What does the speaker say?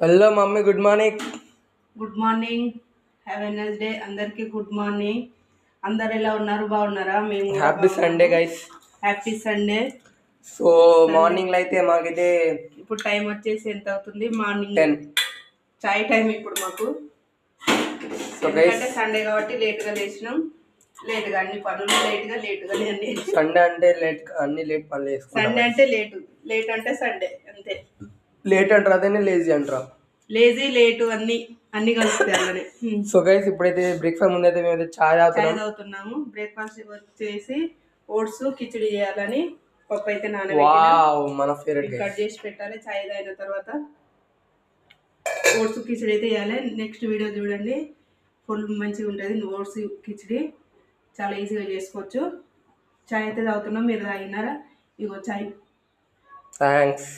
Hello mummy, good morning. Good morning, have a nice day. అందరికీ good morning. అందరు ఎలా ఉన్నారు? బాగున్నారా? మేము happy Sunday guys. Happy Sunday. So morning లో అయితే మాకైతే ఇప్పుడు టైం వచ్చేసి ఎంత అవుతుంది? మార్నింగ్ 10. చాయ్ టైం ఇప్పుడు మాకు. ఎందుకంటే సండే కాబట్టి లేట్గా లేచినాం. లేట్గా అన్ని పనులు లేట్గా అన్ని. సండే అంటే అన్ని లేట్ పనులు చేసుకుంటాం. సండే అంటే లేట్ అంటే సండే అంతే. లేట్ అంటారు, అదే లేజీ అంటారా? లేజీ లేటు అన్ని కలుస్తాయి అలానే. సో గైస్ ఇప్పుడైతే బ్రేక్ఫాస్ట్ ముందు అయితే మేమైతే చాయ్ తాగుతున్నాము. బ్రేక్ఫాస్ట్ వచ్చేసి ఓట్స్ కిచిడి చేయాలని పప్పు అయితే మన ఫేవరెట్ కట్ చేసి పెట్టాలి. చాయ్ తాగిన తర్వాత ఓట్స్ కిచిడి అయితే చేయాలి. నెక్స్ట్ వీడియో చూడండి, ఫుల్ మంచిగా ఉంటుంది. ఓట్స్ కిచిడి చాలా ఈజీగా చేసుకోవచ్చు. చాయ్ అయితే తాగుతున్నాం. మీరు తాగినారా? ఇగో చాయ్. థ్యాంక్స్.